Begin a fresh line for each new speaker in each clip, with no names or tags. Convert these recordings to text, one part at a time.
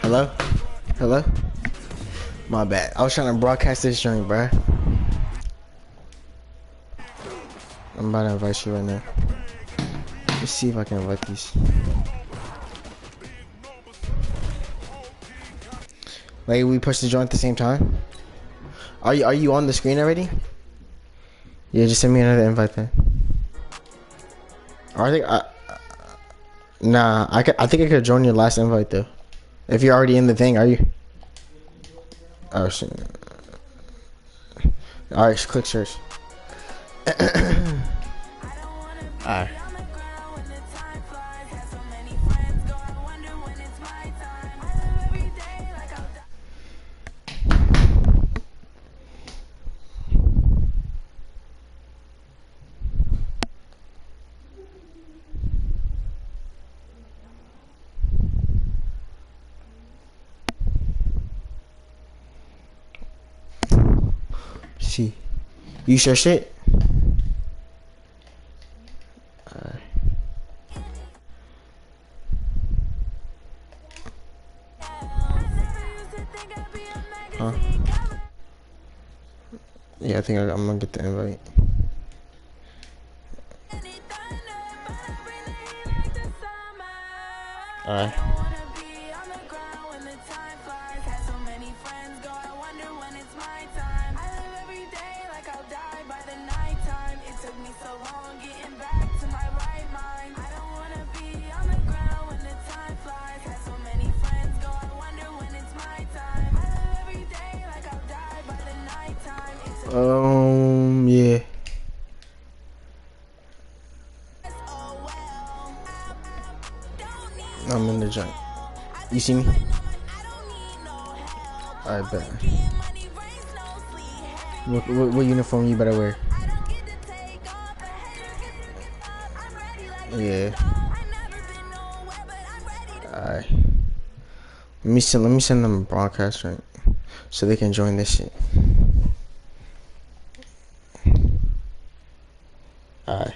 Hello? Hello? My bad. I was trying to broadcast this joint, bruh. I'm about to invite you right now. Let's see if I can invite these. Like, we push the joint at the same time? Are you on the screen already? Yeah, just send me another invite then. Or nah, I think I could join your last invite though. If you're already in the thing, are you? Oh shit. Alright, click search. Alright. See. You sure shit? Huh? Yeah, I think I'm gonna get the invite. Alright. Yeah. I'm in the joint. You see me? I bet. What uniform you better wear? Yeah. Alright. Let me send them a broadcast, right? So they can join this shit. Alright.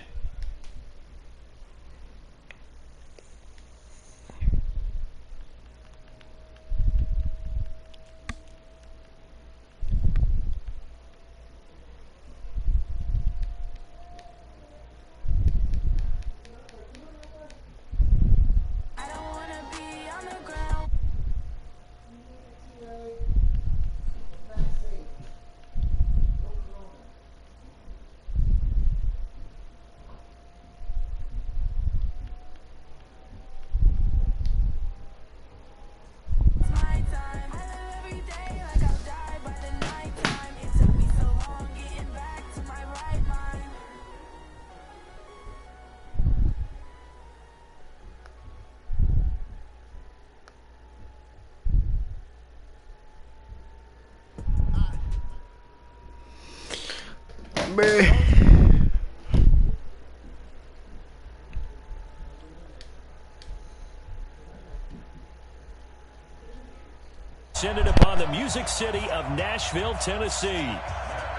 Descended upon the Music City of Nashville, Tennessee.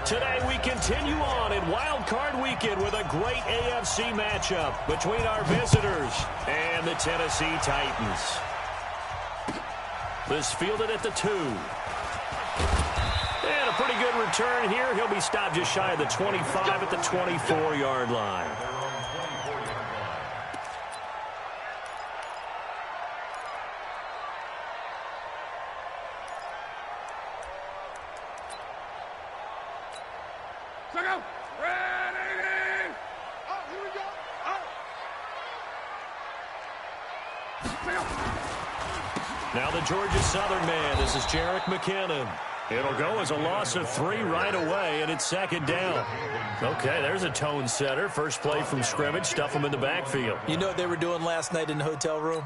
Today we continue on in Wild Card Weekend with a great AFC matchup between our visitors and the Tennessee Titans. This fielded at the 2. And a pretty good return here. He'll be stopped just shy of the 25 at the 24-yard line. Now the Georgia Southern man. This is Jerick McKinnon. It'll go as a loss of 3 right away, and it's 2nd down. Okay, there's a tone setter. First play from scrimmage. Stuff them in the backfield.
You know what they were doing last night in the hotel room?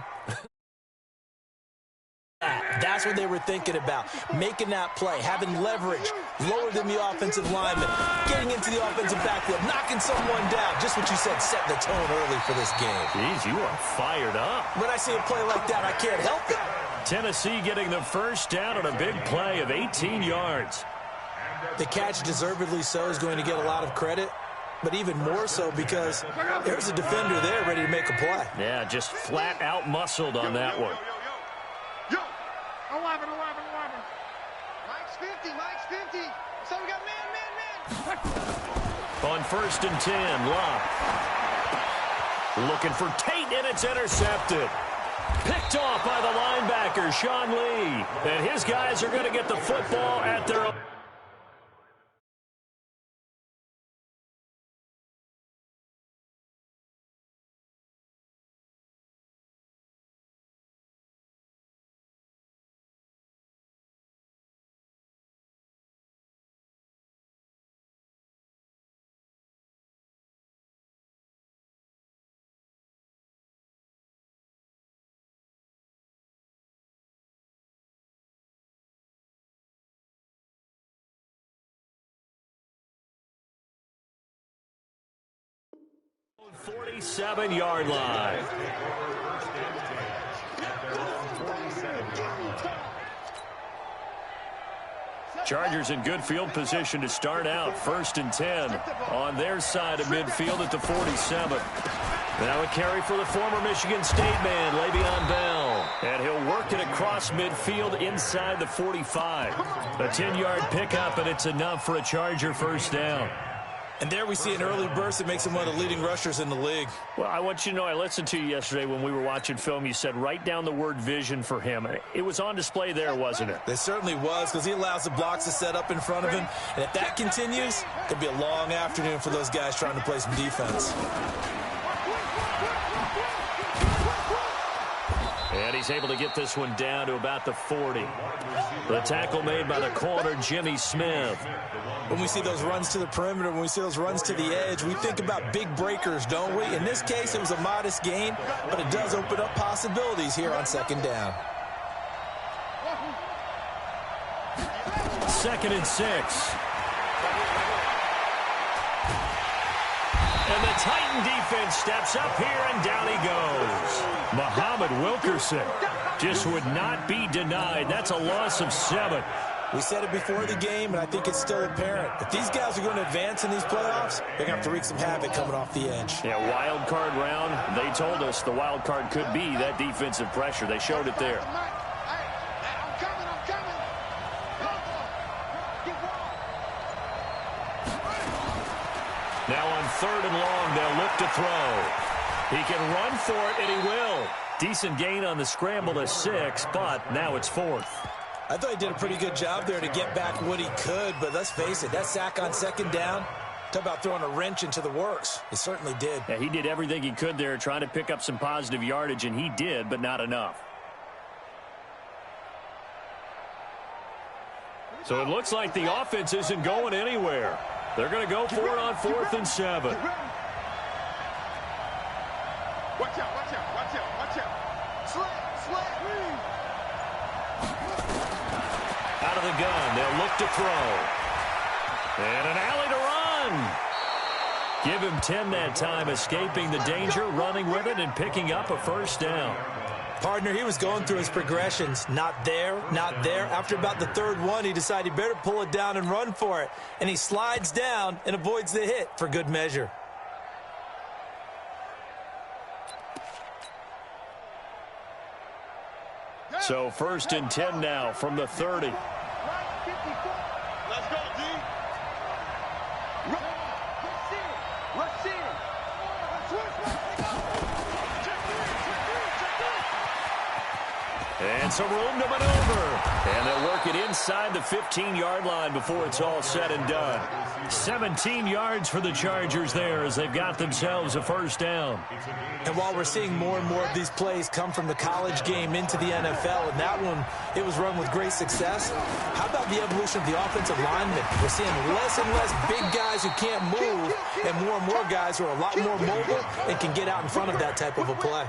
That's what they were thinking about, making that play, having leverage, lower than the offensive lineman, getting into the offensive backfield, knocking someone down. Just what you said, set the tone early for this game.
Jeez, you are fired up.
When I see a play like that, I can't help it.
Tennessee getting the first down on a big play of 18 yards.
The catch, deservedly so, is going to get a lot of credit, but even more so because there's a defender there ready to make a play.
Yeah, just flat out muscled on that one.
11. Mike's 50. So we got man.
On 1st and 10, Locke. Looking for Tate, and it's intercepted. Picked off by the linebacker, Sean Lee. And his guys are going to get the football at their own. .47-yard line. Chargers in good field position to start out. 1st and 10 on their side of midfield at the 47. Now a carry for the former Michigan State man, Le'Veon Bell. And he'll work it across midfield inside the 45. A 10-yard pickup, and it's enough for a Charger first down.
And there we see an early burst that makes him one of the leading rushers in the league.
Well, I want you to know, I listened to you yesterday when we were watching film. You said write down the word vision for him. It was on display there, wasn't it?
It certainly was, because he allows the blocks to set up in front of him. And if that continues, it'll be a long afternoon for those guys trying to play some defense.
And he's able to get this one down to about the 40. The tackle made by the corner, Jimmy Smith.
When we see those runs to the perimeter, when we see those runs to the edge, we think about big breakers, don't we? In this case, it was a modest gain, but it does open up possibilities here on 2nd down.
2nd and 6. And the Titan defense steps up here, and down he goes. Muhammad Wilkerson just would not be denied. That's a loss of 7.
We said it before the game, and I think it's still apparent. If these guys are going to advance in these playoffs, they're going to have to wreak some havoc coming off the edge.
Yeah, wild card round. They told us the wild card could be that defensive pressure. They showed it there. Now on 3rd and long, they'll look to throw. He can run for it, and he will. Decent gain on the scramble to 6, but now it's 4th.
I thought he did a pretty good job there to get back what he could, but let's face it, that sack on 2nd down, talk about throwing a wrench into the works. He certainly did.
Yeah, he did everything he could there trying to pick up some positive yardage, and he did, but not enough. So it looks like the offense isn't going anywhere. They're going to go for it on 4th and 7.
Watch out. Slip.
Out of the gun, they'll look to throw. And an alley to run. Give him 10 that time, escaping the danger, running with it, and picking up a first down.
Partner, he was going through his progressions. Not there. After about the 3rd one, he decided he better pull it down and run for it. And he slides down and avoids the hit for good measure.
So 1st and 10 now from the 30.
Let's go, D. Let's see it.
And some room to maneuver. And they'll work it inside the 15-yard line before it's all said and done. 17 yards for the Chargers there as they've got themselves a first down.
And while we're seeing more and more of these plays come from the college game into the NFL, and that one, it was run with great success, how about the evolution of the offensive linemen? We're seeing less and less big guys who can't move and more guys who are a lot more mobile and can get out in front of that type of a play.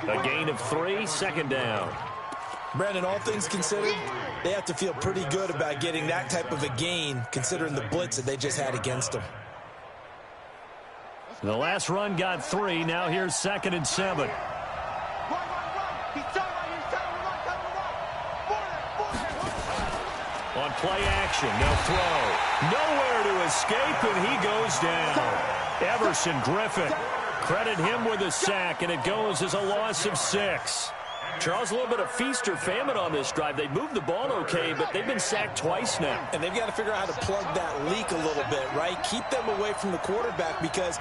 A gain of 3, 2nd down.
Brandon, all things considered, they have to feel pretty good about getting that type of a gain considering the blitz that they just had against them.
The last run got 3. Now here's 2nd and 7. On play action, they'll throw. Nowhere to escape, and he goes down. Everson Griffin. Credit him with a sack, and it goes as a loss of 6. Charles, a little bit of feast or famine on this drive. They moved the ball okay, but they've been sacked twice now.
And they've got to figure out how to plug that leak a little bit, right? Keep them away from the quarterback because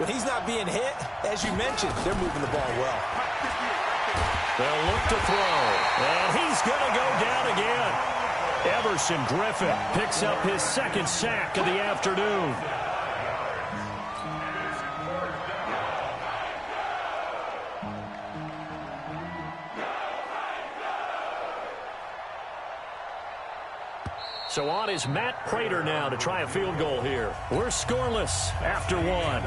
when he's not being hit, as you mentioned, they're moving the ball well.
They'll look to throw, and he's going to go down again. Everson Griffin picks up his second sack of the afternoon. So on is Matt Prater now to try a field goal here. We're scoreless after one.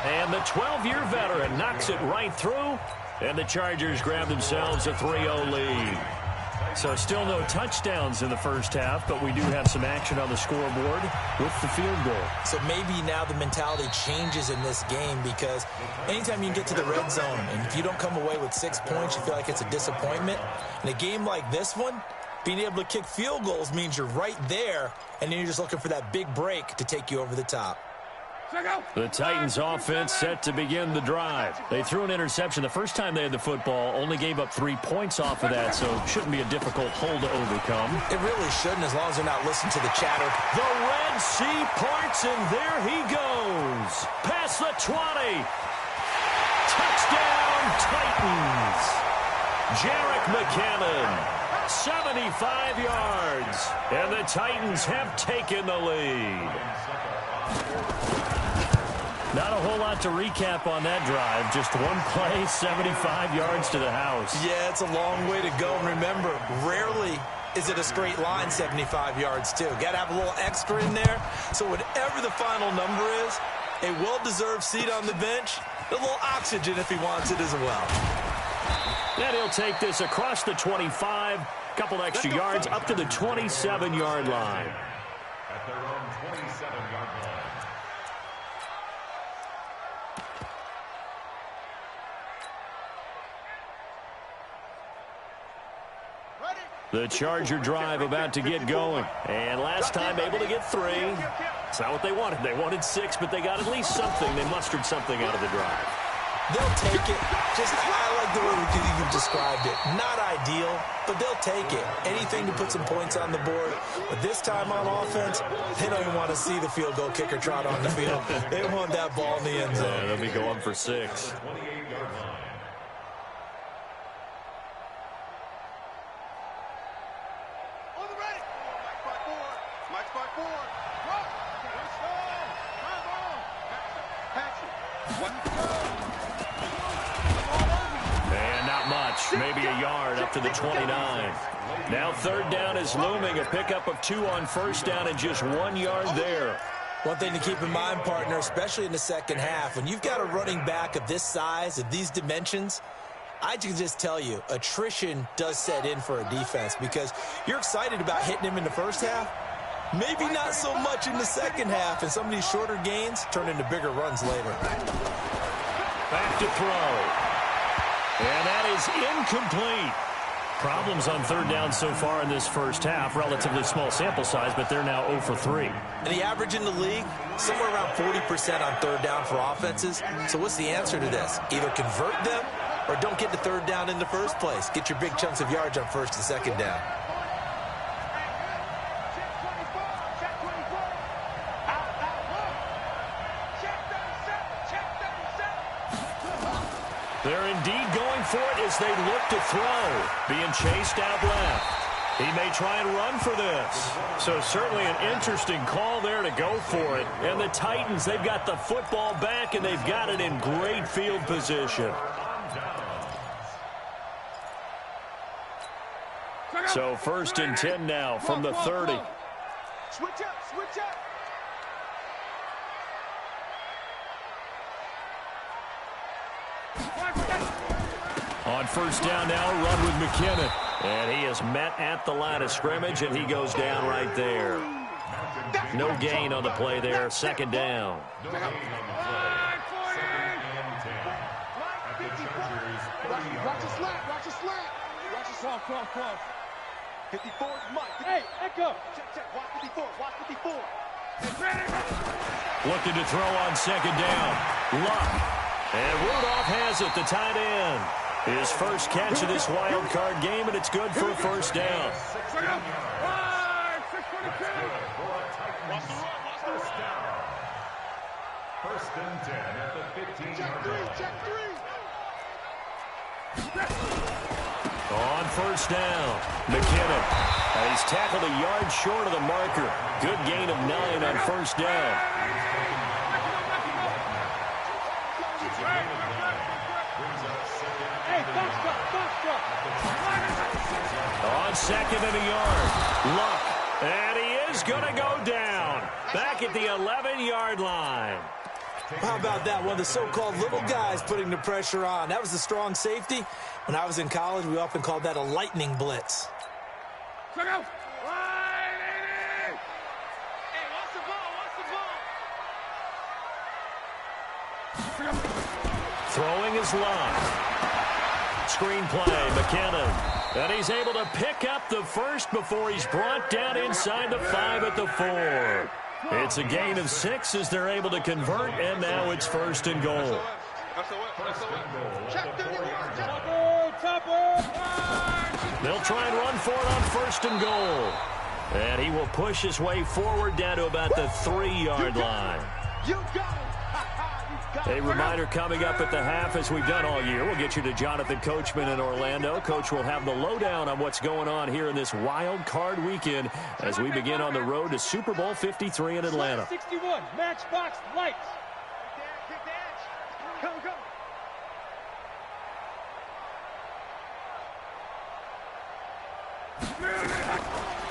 And the 12-year veteran knocks it right through, and the Chargers grab themselves a 3-0 lead. So still no touchdowns in the first half, but we do have some action on the scoreboard with the field goal. So maybe now the mentality changes in this game because anytime you can get to the red zone, and if you don't come away with 6 points, you feel like it's a disappointment. In a game like this one, being able to kick field goals means you're right there, and then you're just looking for that big break to take you over the top. The Titans offense set to begin the drive. They threw an interception the first time they had the football, only gave up 3 points off of that, so shouldn't be a difficult hole to overcome.
It really shouldn't as long as they're not listening to the chatter.
The Red Sea parts, and there he goes. Past the 20. Touchdown, Titans. Jerick McKinnon, 75 yards, and the Titans have taken the lead. Not a whole lot to recap on that drive. Just one play, 75 yards to the house.
Yeah, it's a long way to go. And remember, rarely is it a straight line 75 yards, too. Got to have a little extra in there. So whatever the final number is, a well-deserved seat on the bench, a little oxygen if he wants it as well.
And he'll take this across the 25, couple extra yards up to the 27-yard line.
At their own 27-yard line.
The Charger drive about to get going. And last time able to get 3. It's not what they wanted. They wanted 6, but they got at least something. They mustered something out of the drive.
They'll take it. Just, I like the way you described it. Not ideal, but they'll take it. Anything to put some points on the board. But this time on offense, they don't even want to see the field goal kicker trot on the field. They want that ball in the end zone.
Yeah, they'll be going for 6.
28-yard line.
And not much. Maybe a yard up to the 29. Now third down is looming. A pickup of 2 on first down and just 1 yard there.
One thing to keep in mind, partner, especially in the second half, when you've got a running back of this size, of these dimensions, I can just tell you, attrition does set in for a defense because you're excited about hitting him in the first half. Maybe not so much in the second half, and some of these shorter gains turn into bigger runs later.
Back to throw. And that is incomplete. Problems on third down so far in this first half. Relatively small sample size, but they're now 0 for 3.
And the average in the league, somewhere around 40% on third down for offenses. So what's the answer to this? Either convert them or don't get the third down in the first place. Get your big chunks of yards on first and second down.
They're indeed going for it as they look to throw. Being chased out left. He may try and run for this. So certainly an interesting call there to go for it. And the Titans, they've got the football back, and they've got it in great field position. So first and 10 now from the 30.
Switch up, switch up.
On first down now, run with McKinnon. And he is met at the line of scrimmage, and he goes down right there. No gain on the play there, second down.
No gain on the play. Second and 10. At the Chargers' 40-yard
Watch a
line.
slap, watch a slap. Watch a slap. Cross. 54 is Mike. Hey, Echo. Check. Watch 54. Watch 54.
Looking to throw on second down. Luck. And Rudolph has it, the tight end. His first catch of this wild card game, and it's good for a first down.
First and 10 at the 15-yard line.
Check three.
On first down, McKinnon. He's tackled a yard short of the marker. Good gain of 9 on first down. On second and a yard, Luck. And he is going to go down. Back at the 11-yard line.
How about that? One of the so-called little guys putting the pressure on. That was the strong safety. When I was in college, we often called that a lightning blitz.
Check out. Hey, watch the ball.
Throwing his line. Screen play, McKinnon. And he's able to pick up the first before he's brought down inside the 5 at the 4. It's a gain of 6 as they're able to convert, and now it's first and goal. They'll try and run for it on first and goal. And he will push his way forward down to about the 3-yard line.
You got it.
A reminder coming up at the half, as we've done all year. We'll get you to Jonathan Coachman in Orlando. Coach will have the lowdown on what's going on here in this wild card weekend as we begin on the road to Super Bowl 53 in Atlanta.
61, matchbox lights. Go.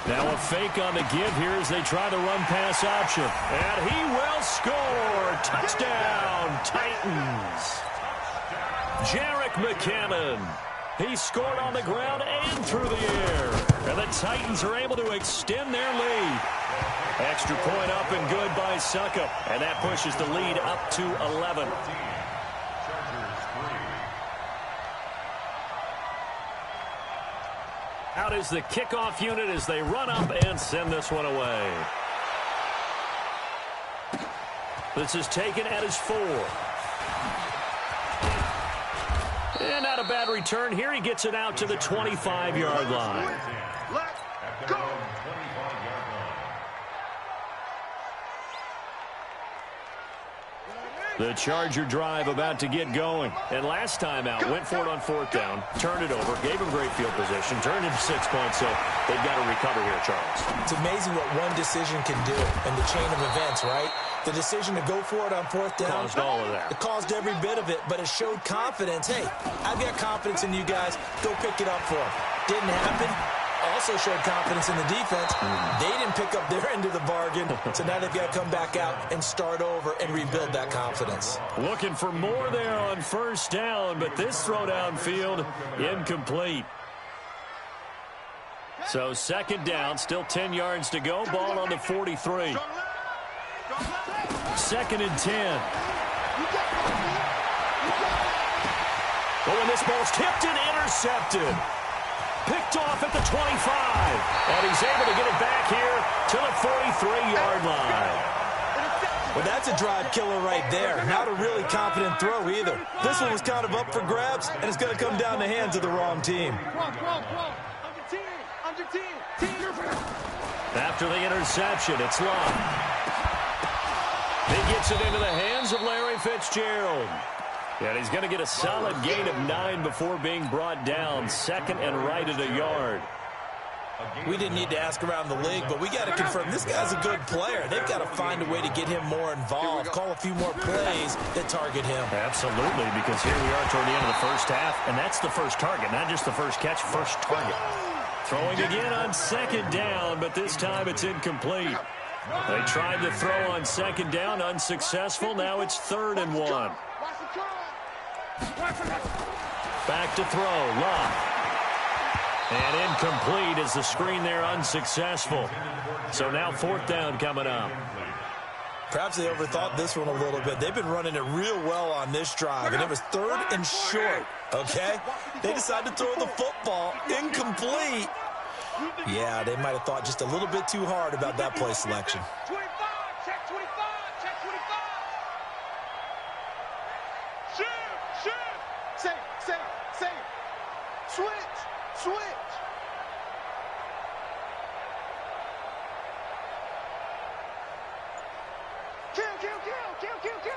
Now a fake on the give here as they try the run-pass option. And he will score. Touchdown, Titans. Jarek McKinnon. He scored on the ground and through the air. And the Titans are able to extend their lead. Extra point up and good by Suckup. And that pushes the lead up to 11. Out is the kickoff unit as they run up and send this one away. This is taken at his 4. And not a bad return here. He gets it out to the 25-yard line.
Let's go.
The Charger drive about to get going. And last time out, went for it on 4th down, turned it over, gave him great field position, turned into 6 points, so they've got to recover here, Charles.
It's amazing what one decision can do in the chain of events, right? The decision to go for it on 4th down.
Caused all of that.
It caused every bit of it, but it showed confidence. Hey, I've got confidence in you guys. Go pick it up for them. Didn't happen. Also showed confidence in the defense. They didn't pick up their end of the bargain, so now they've got to come back out and start over and rebuild that confidence.
Looking for more there on 1st down, but this throw downfield incomplete. So 2nd down, still 10 yards to go. Ball on the 43. 2nd and 10. Oh, and this ball's tipped and intercepted. Picked off at the 25. And he's able to get it back here to the 43-yard line.
Well, that's a drive killer right there. Not a really confident throw either. This one was kind of up for grabs, and it's going to come down the hands of the wrong team.
After the interception, it's Luck. He gets it into the hands of Larry Fitzgerald. And he's going to get a solid gain of 9 before being brought down. 2nd and right at a yard.
We didn't need to ask around the league, but we got to confirm this guy's a good player. They've got to find a way to get him more involved, call a few more plays that target him.
Absolutely, because here we are toward the end of the first half, and that's the first target, not just the first catch, first target. Throwing again on 2nd down, but this time it's incomplete. They tried to throw on 2nd down, unsuccessful. Now it's 3rd and 1. Back to throw, Luck. And incomplete as the screen there unsuccessful. So now 4th down coming up.
Perhaps they overthought this one a little bit. They've been running it real well on this drive, and it was 3rd and short, okay? They decided to throw the football, incomplete. Yeah, they might have thought just a little bit too hard about that play selection.
25, check 25, check 25. Shoot. Save. Switch. Kill.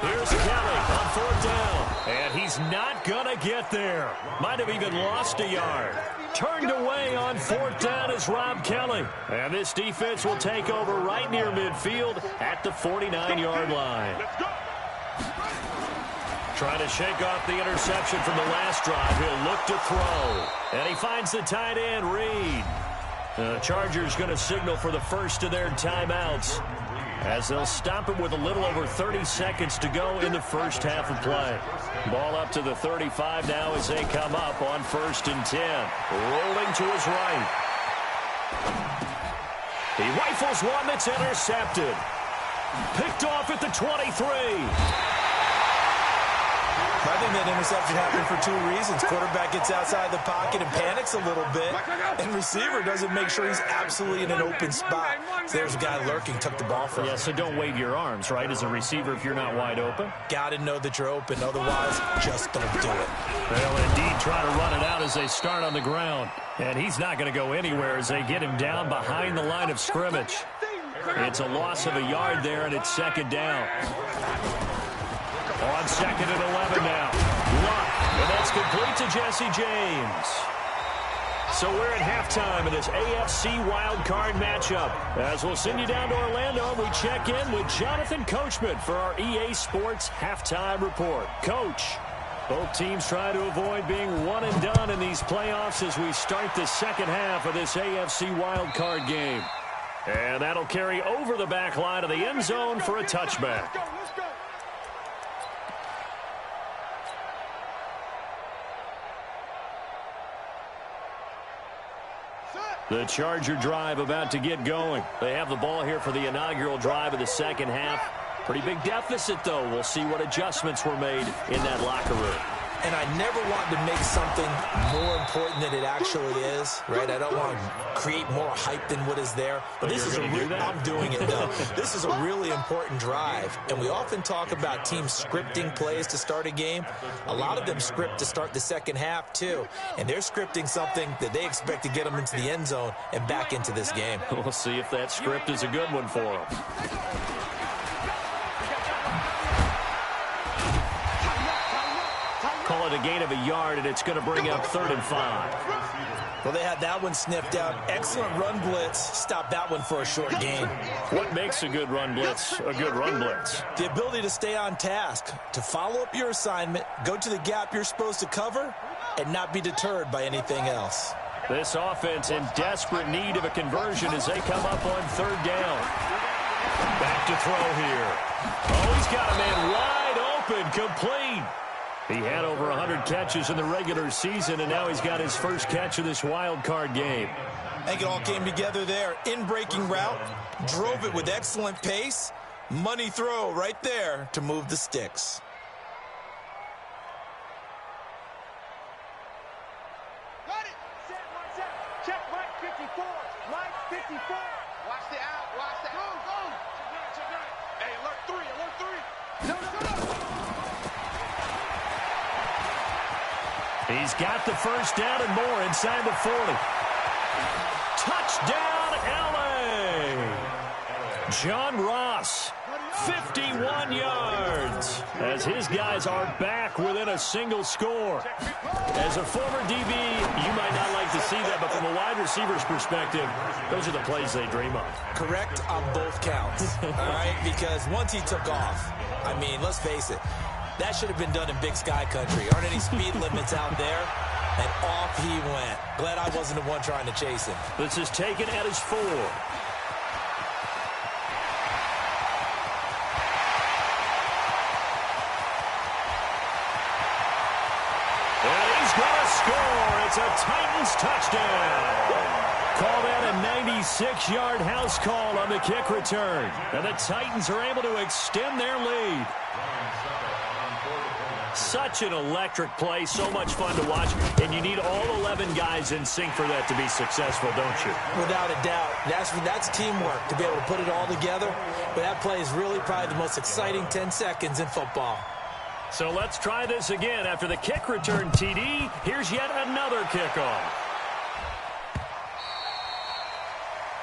Here's Kelly on 4th down. And he's not going to get there. Might have even lost a yard. Turned away on 4th down is Rob Kelly. And this defense will take over right near midfield at the 49-yard line. Trying to shake off the interception from the last drive. He'll look to throw. And he finds the tight end, Reed. The Chargers going to signal for the first of their timeouts, as they'll stop it with a little over 30 seconds to go in the first half of play. Ball up to the 35 now as they come up on 1st and 10. Rolling to his right. He rifles one that's intercepted. Picked off at the 23.
I think that interception happened for 2 reasons. Quarterback gets outside the pocket and panics a little bit, and receiver doesn't make sure he's absolutely in an open spot. So there's a guy lurking, took the ball from him.
Yeah, so don't wave your arms, right, as a receiver if you're not wide open.
Got to know that you're open. Otherwise, just don't do it.
They'll indeed try to run it out as they start on the ground. And he's not going to go anywhere as they get him down behind the line of scrimmage. It's a loss of a yard there, and it's 2nd down. On 2nd and 11 now. Luck, and that's complete to Jesse James. So we're at halftime in this AFC wildcard matchup. As we'll send you down to Orlando, and we check in with Jonathan Coachman for our EA Sports Halftime Report. Coach, both teams try to avoid being one and done in these playoffs as we start the second half of this AFC wildcard game. And that'll carry over the back line of the end zone for a touchback.
Let's go.
The Charger drive about to get going. They have the ball here for the inaugural drive of the second half. Pretty big deficit, though. We'll see what adjustments were made in that locker room.
And I never want to make something more important than it actually is, right? I don't want to create more hype than what is there. But this is I'm doing it, though. This is a really important drive. And we often talk about teams scripting plays to start a game. A lot of them script to start the second half, too. And they're scripting something that they expect to get them into the end zone and back into this game.
We'll see if that script is a good one for them. Call it a gain of a yard, and it's going to bring up 3rd and 5.
Well, they had that one sniffed out. Excellent run blitz. Stop that one for a short gain.
What makes a good run blitz a good run blitz?
The ability to stay on task, to follow up your assignment, go to the gap you're supposed to cover, and not be deterred by anything else.
This offense in desperate need of a conversion as they come up on 3rd down. Back to throw here. Oh, he's got a man wide open, complete. He had over 100 catches in the regular season, and now he's got his first catch of this wild card game.
I think it all came together there. In-breaking route, drove it with excellent pace. Money throw right there to move the sticks.
Got it. Set. Check right 54. Right 54. Watch the out. Go. Check right. Hey, alert 3. No.
He's got the first down and more inside the 40. Touchdown, L.A. John Ross, 51 yards, as his guys are back within a single score. As a former DB, you might not like to see that, but from a wide receiver's perspective, those are the plays they dream of.
Correct on both counts, all right? Because once he took off, I mean, let's face it, that should have been done in Big Sky Country. Aren't any speed limits out there? And off he went. Glad I wasn't the one trying to chase him.
This is taken at his 4. And he's going to score. It's a Titans touchdown. Call that a 96-yard house call on the kick return. And the Titans are able to extend their lead. Such an electric play, so much fun to watch, and you need all 11 guys in sync for that to be successful, don't you?
Without a doubt. That's teamwork, to be able to put it all together. But that play is really probably the most exciting 10 seconds in football.
So let's try this again. After the kick return TD, here's yet another kickoff.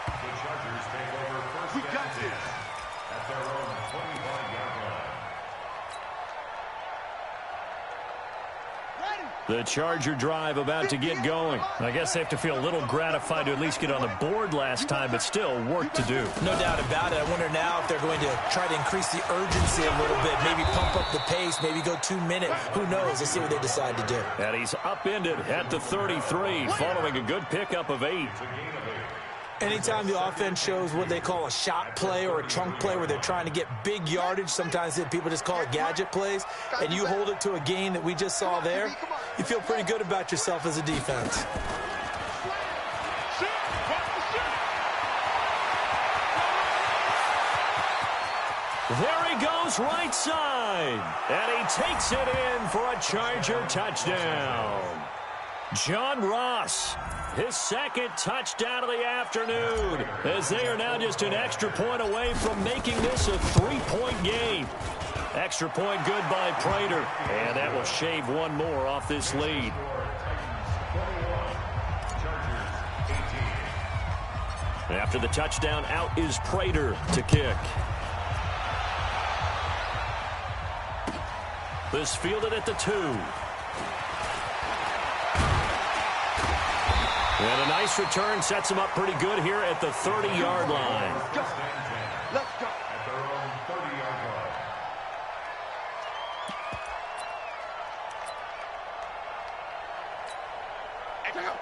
The Chargers take over first and 10 at their own 25-yard line.
The Charger drive about to get going. I guess they have to feel a little gratified to at least get on the board last time, but still work to do.
No doubt about it. I wonder now if they're going to try to increase the urgency a little bit, maybe pump up the pace, maybe go 2 minutes. Who knows? Let's see what they decide to do.
And he's upended at the 33, following a good pickup of 8.
Anytime the offense shows what they call a shot play or a chunk play where they're trying to get big yardage, sometimes people just call it gadget plays, and you hold it to a gain that we just saw there, you feel pretty good about yourself as a defense.
There he goes right side, and he takes it in for a Charger touchdown. John Ross, his second touchdown of the afternoon, as they are now just an extra point away from making this a 3-point game. Extra point good by Prater, and that will shave one more off this lead. After the touchdown, out is Prater to kick. This fielded at the 2. And a nice return sets him up pretty good here at the 30-yard line.
Let's go.
At their own 30-yard line.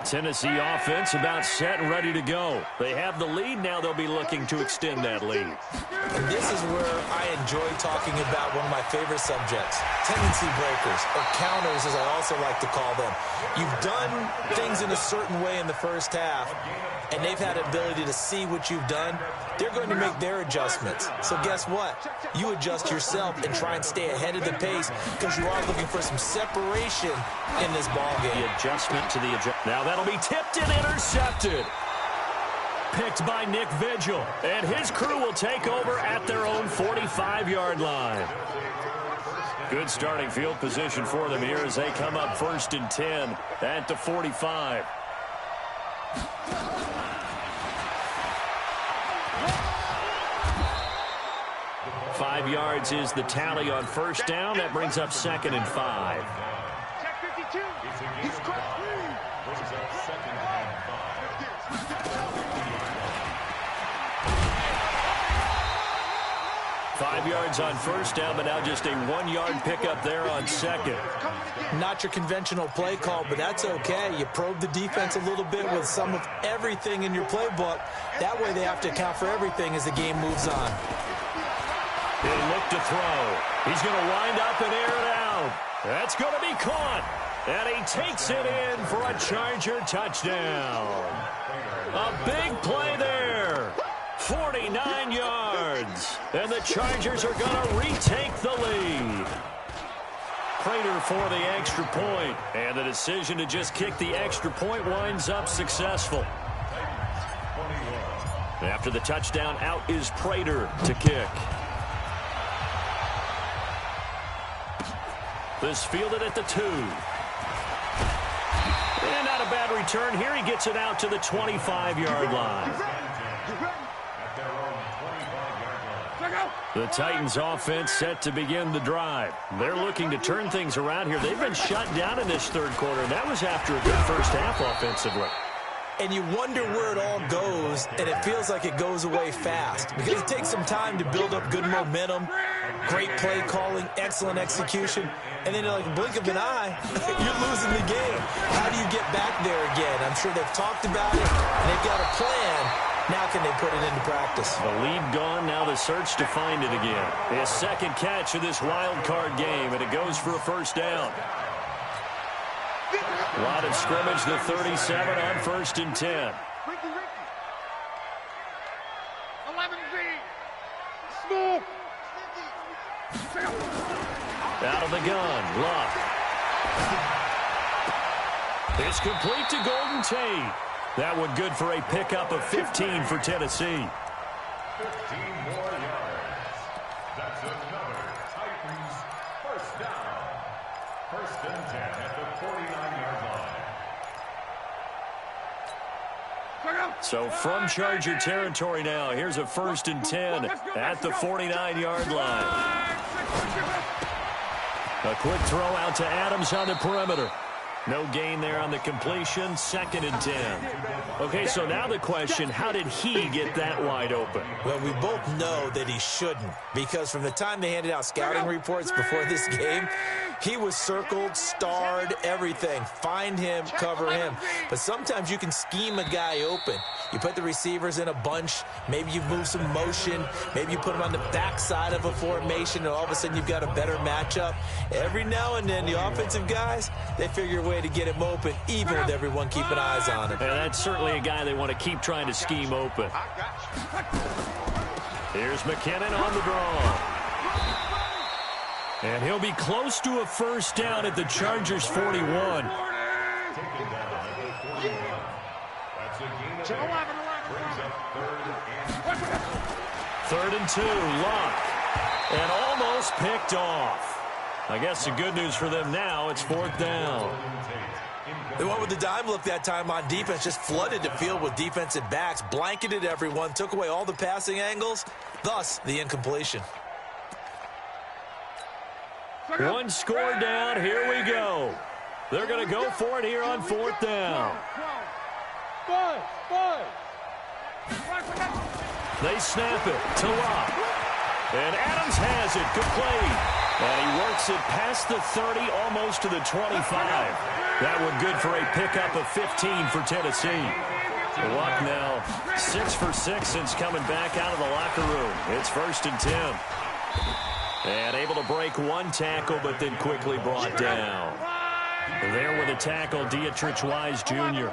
Tennessee offense about set and ready to go. They have the lead. Now they'll be looking to extend that lead.
And this is where I enjoy talking about one of my favorite subjects, tendency breakers, or counters as I also like to call them. You've done things in a certain way in the first half, and they've had the ability to see what you've done. They're going to make their adjustments. So guess what? You adjust yourself and try and stay ahead of the pace because you are looking for some separation in this ball game.
The adjustment to the adjustment. Now that'll be tipped and intercepted. Picked by Nick Vigil, and his crew will take over at their own 45-yard line. Good starting field position for them here as they come up 1st and 10 at the 45. Five yards is the tally on first down. That brings up 2nd and 5.
Check 52. He's cracked.
Brings up 2nd and 5.
5 yards on first down, but now just a 1-yard pickup there on 2nd.
Not your conventional play call, but that's okay. You probe the defense a little bit with some of everything in your playbook. That way they have to account for everything as the game moves on.
He'll look to throw. He's going to wind up and air it out. That's going to be caught. And he takes it in for a Charger touchdown. A big play there. 49 yards. And the Chargers are going to retake the lead. Prater for the extra point. And the decision to just kick the extra point winds up successful. After the touchdown, out is Prater to kick. This fielded at the 2. And not a bad return here. He gets it out to the 25-yard line. The Titans offense set to begin the drive. They're looking to turn things around here. They've been shut down in this third quarter, and that was after a good first half offensively.
And you wonder where it all goes, and it feels like it goes away fast because it takes some time to build up good momentum, great play calling, excellent execution, and then in like a blink of an eye, you're losing the game. How do you get back there again? I'm sure they've talked about it, and they've got a plan. Now can they put it into practice?
The lead gone, now the search to find it again. His second catch of this wild card game, and it goes for a first down. Lot of scrimmage, the 37 on 1st and 10.
Ricky. 11 Z. Smooth.
Out of the gun, Luck. It's complete to Golden Tate. That one good for a pickup of 15 for Tennessee.
15 more yards. That's another Titans first down. First and 10 at the 49-yard line.
So from Charger territory now, here's a first and 10 at the 49-yard line. A quick throw out to Adams on the perimeter. No gain there on the completion, second and 10. Okay, so now the question, how did he get that wide open?
Well, we both know that he shouldn't, because from the time they handed out scouting reports before this game, he was circled, starred, everything. Find him, cover him. But sometimes you can scheme a guy open. You put the receivers in a bunch. Maybe you move some motion. Maybe you put them on the backside of a formation, and all of a sudden you've got a better matchup. Every now and then, the offensive guys, they figure a way to get him open, even with everyone keeping eyes on him.
And that's certainly a guy they want to keep trying to scheme open. Here's McKinnon on the draw. And he'll be close to a first down at the Chargers 41. Third and 2, Luck. And almost picked off. I guess the good news for them now, it's fourth down.
They went with the dime look that time on defense, just flooded the field with defensive backs, blanketed everyone, took away all the passing angles, thus the incompletion.
One score down, here we go. They're going to go for it here on fourth down. They snap it to Luck. And Adams has it, complete. And he works it past the 30, almost to the 25. That one good for a pickup of 15 for Tennessee. Luck now 6 for 6 since coming back out of the locker room. It's first and 10. And able to break one tackle, but then quickly brought down. There with a tackle, Dietrich Wise Jr.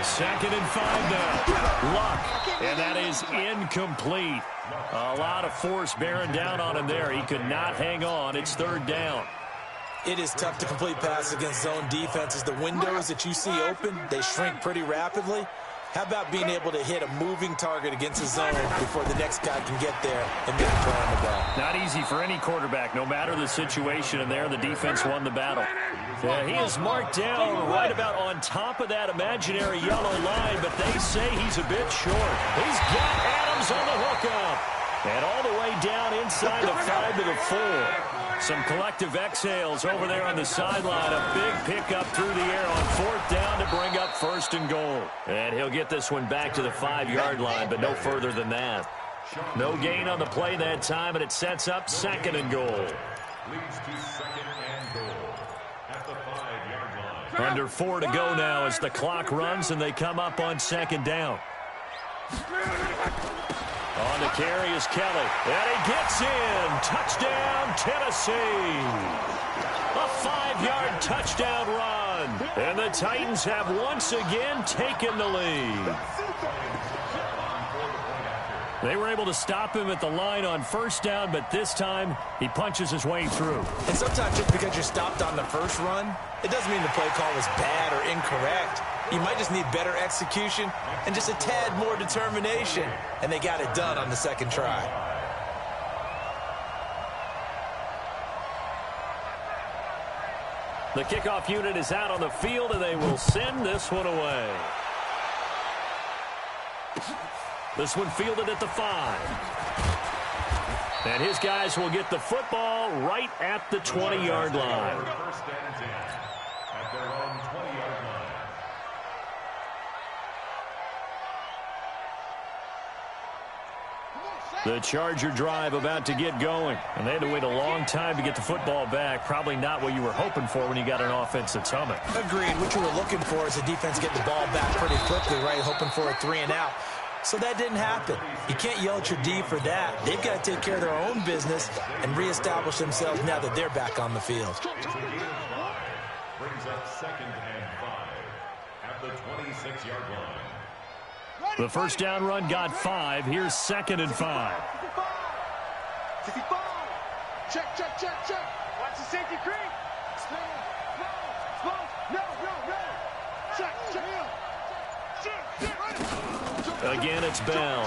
Second and 5 now. Luck. And that is incomplete. A lot of force bearing down on him there. He could not hang on. It's third down.
It is tough to complete passes against zone defenses. The windows that you see open, they shrink pretty rapidly. How about being able to hit a moving target against a zone before the next guy can get there and make a play on the ball?
Not easy for any quarterback, no matter the situation, and there the defense won the battle. Yeah, he is marked down right about on top of that imaginary yellow line, but they say he's a bit short. He's got Adams on the hookup. And all the way down inside the 5 to the 4. Some collective exhales over there on the sideline. A big pickup through the air on fourth down to bring up first and goal. And he'll get this one back to the 5-yard line, but no further than that. No gain on the play that time, and it sets up second and goal.
Leads to second and goal at the 5-yard line.
Under 4 to go now as the clock runs, and they come up on second down. On the carry is Kelly, and he gets in. Touchdown, Tennessee. A 5-yard touchdown run. And the Titans have once again taken the lead. They were able to stop him at the line on first down, but this time he punches his way through.
And sometimes just because you're stopped on the first run, it doesn't mean the play call was bad or incorrect. You might just need better execution and just a tad more determination. And they got it done on the second try.
The kickoff unit is out on the field, and they will send this one away. This one fielded at the 5. And his guys will get the football right at the 20-yard line.
First and 10 at their own 20-yard line.
The Charger drive about to get going. And they had to wait a long time to get the football back. Probably not what you were hoping for when you got an offense that's humming.
Agreed. What you were looking for is the defense getting the ball back pretty quickly, right? Hoping for a 3 and out. So that didn't happen. You can't yell at your D for that. They've got to take care of their own business and reestablish themselves now that they're back on the field.
Brings up second and 5 at the 26-yard line.
The first down run got 5. Here's 2nd and 5.
55. Check, check, check, check. Watch the safety creep. No. Check, check.
Again, it's Bell.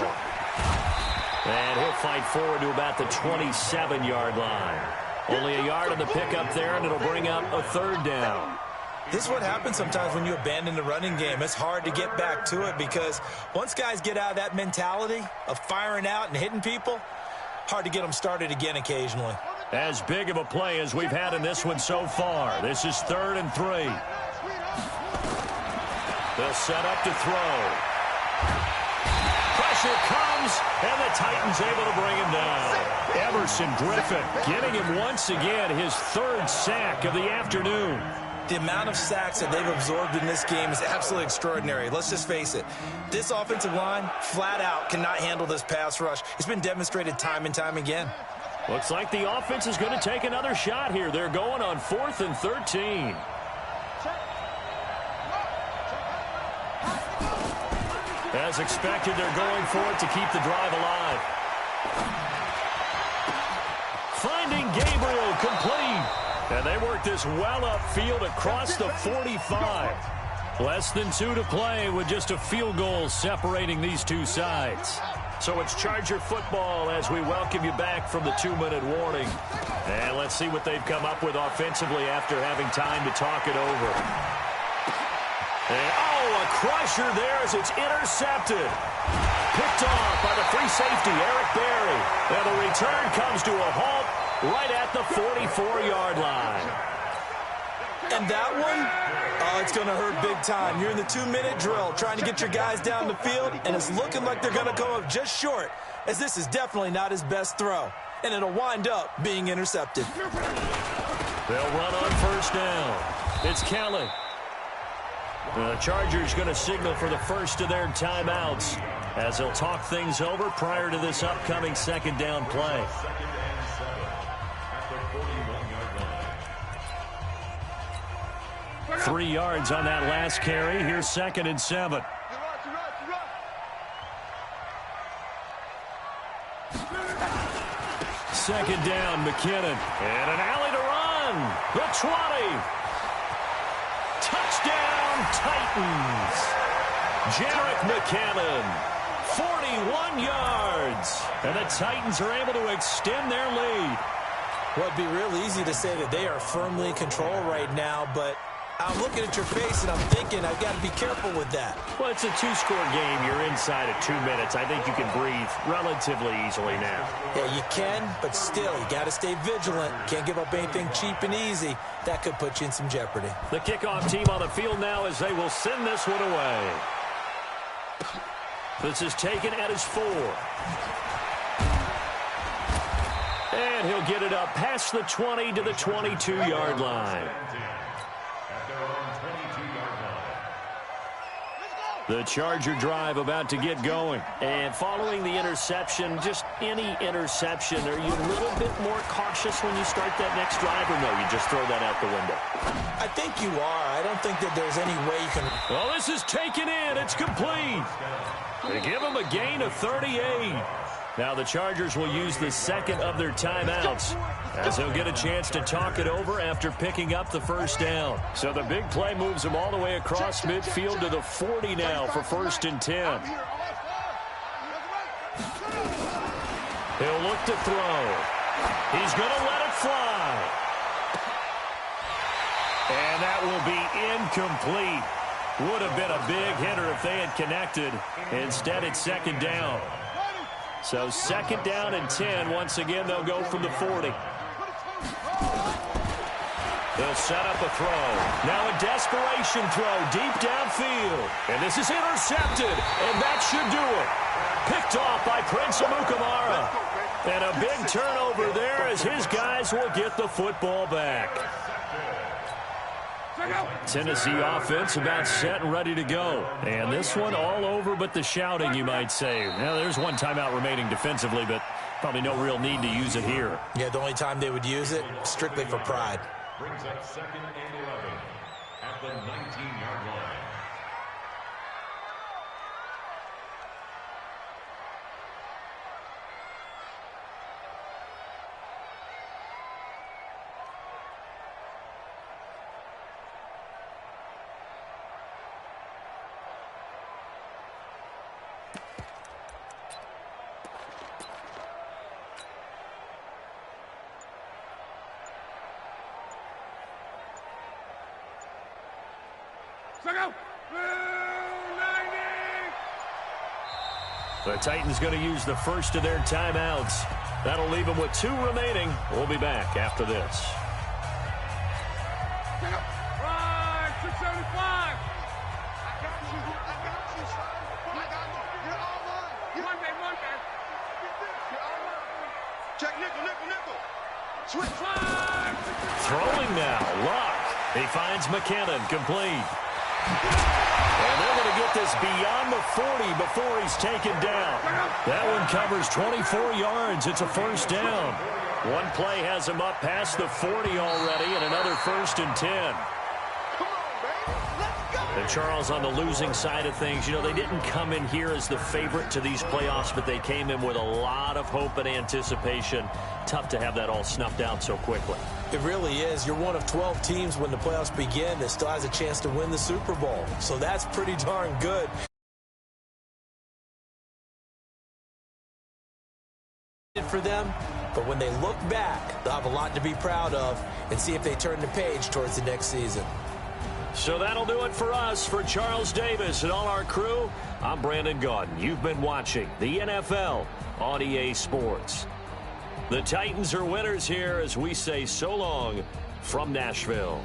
And he'll fight forward to about the 27-yard line. Only a yard on the pickup there, and it'll bring up a 3rd down.
This is what happens sometimes when you abandon the running game. It's hard to get back to it because once guys get out of that mentality of firing out and hitting people, hard to get them started again occasionally.
As big of a play as we've had in this one so far. This is 3rd and 3. They'll set up to throw. Pressure comes, and the Titans able to bring him down. Everson Griffin getting him once again his 3rd sack of the afternoon.
The amount of sacks that they've absorbed in this game is absolutely extraordinary. Let's just face it. This offensive line, flat out, cannot handle this pass rush. It's been demonstrated time and time again.
Looks like the offense is going to take another shot here. They're going on 4th and 13. As expected, they're going for it to keep the drive alive. Finding Gabriel complete. And they work this well upfield across the 45. Less than 2 to play with just a field goal separating these two sides. So it's Charger football as we welcome you back from the 2-minute warning. And let's see what they've come up with offensively after having time to talk it over. And, a crusher there as it's intercepted. Picked off by the free safety, Eric Berry. And the return comes to a halt right at the 44-yard line.
And that one, it's going to hurt big time. You're in the 2-minute drill trying to get your guys down the field, and it's looking like they're going to come up just short, as this is definitely not his best throw. And it'll wind up being intercepted.
They'll run on 1st down. It's Kelly. The Chargers going to signal for the first of their timeouts as they'll talk things over prior to this upcoming 2nd down play. 3 yards on that last carry. Here's 2nd and 7. Second down, McKinnon. And an alley to run. The 20. Touchdown, Titans. Jerick McKinnon. 41 yards. And the Titans are able to extend their lead.
Well, it'd be real easy to say that they are firmly in control right now, but I'm looking at your face and I'm thinking I've got to be careful with that.
Well, it's a 2-score game. You're inside of 2 minutes. I think you can breathe relatively easily now.
Yeah, you can, but still, you got to stay vigilant. Can't give up anything cheap and easy. That could put you in some jeopardy.
The kickoff team on the field now as they will send this one away. This is taken at his 4. And he'll get it up past the 20 to the 22-yard line. The Charger drive about to get going. And following the interception, just any interception, are you a little bit more cautious when you start that next drive, or no, you just throw that out the window?
I think you are. I don't think that there's any way you can...
Well, this is taken in. It's complete. They give him a gain of 38. Now the Chargers will use the 2nd of their timeouts as they'll get a chance to talk it over after picking up the 1st down. So the big play moves them all the way across midfield to the 40 now for 1st and 10. He'll look to throw. He's going to let it fly. And that will be incomplete. Would have been a big hitter if they had connected. Instead, it's 2nd down. So 2nd down and 10. Once again, they'll go from the 40. They'll set up a throw. Now a desperation throw deep downfield. And this is intercepted. And that should do it. Picked off by Prince Amukamara. And a big turnover there as his guys will get the football back. Tennessee offense about set and ready to go. And this one all over but the shouting, you might say. Now, there's one timeout remaining defensively, but probably no real need to use it here.
Yeah, the only time they would use it, strictly for pride.
Brings up 2nd and 11 at the 19-yard line.
The Titans going to use the first of their timeouts. That'll leave them with 2 remaining. We'll be back after this.
Check nickel. Switch.
Throwing now, Luck. He finds McKinnon, complete. And they're going to get this beyond the 40 before he's taken down. That one covers 24 yards. It's a first down. One play has him up past the 40 already, and another 1st and 10. And Charles, on the losing side of things, you know, they didn't come in here as the favorite to these playoffs, but they came in with a lot of hope and anticipation. Tough to have that all snuffed out so quickly.
It really is. You're one of 12 teams when the playoffs begin that still has a chance to win the Super Bowl. So that's pretty darn good. For them, but when they look back, they'll have a lot to be proud of and see if they turn the page towards the next season.
So that'll do it for us. For Charles Davis and all our crew, I'm Brandon Gaudin. You've been watching the NFL on EA Sports. The Titans are winners here as we say so long from Nashville.